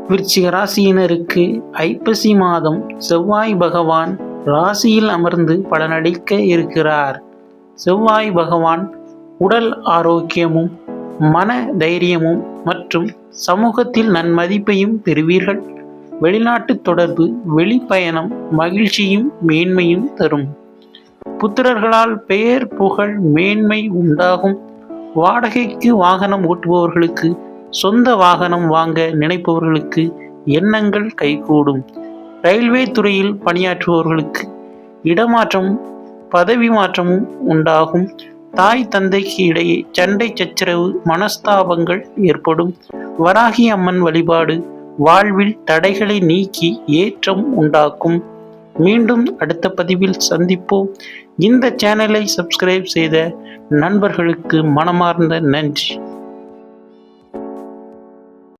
விருச்சிக ராசியினருக்கு ஐப்பசி மாதம் செவ்வாய் பகவான் ராசியில் அமர்ந்து பலனளிக்க இருக்கிறார். செவ்வாய் பகவான் உடல் ஆரோக்கியமும் மன தைரியமும் மற்றும் சமூகத்தில் நன்மதிப்பையும் பெறுவீர்கள். வெளிநாட்டு தொடர்பு, வெளிப்பயணம் மகிழ்ச்சியும் மேன்மையும் தரும். புத்திரர்களால் பெயர் புகழ் மேன்மை உண்டாகும். வாடகைக்கு வாகனம் ஓட்டுபவர்களுக்கு, சொந்த வாகனம் வாங்க நினைப்பவர்களுக்கு எண்ணங்கள் கைகூடும். ரயில்வே துறையில் பணியாற்றுபவர்களுக்கு இடமாற்றம், பதவி மாற்றமும் உண்டாகும். தாய் தந்தைக்கு இடையே சண்டை சச்சரவு, மனஸ்தாபங்கள் ஏற்படும். வராகி அம்மன் வழிபாடு வாழ்வில் தடைகளை நீக்கி ஏற்றம் உண்டாக்கும். மீண்டும் அடுத்த பதிவில் சந்திப்போம். இந்த சேனலை சப்ஸ்கிரைப் செய்த நண்பர்களுக்கு மனமார்ந்த நன்றி.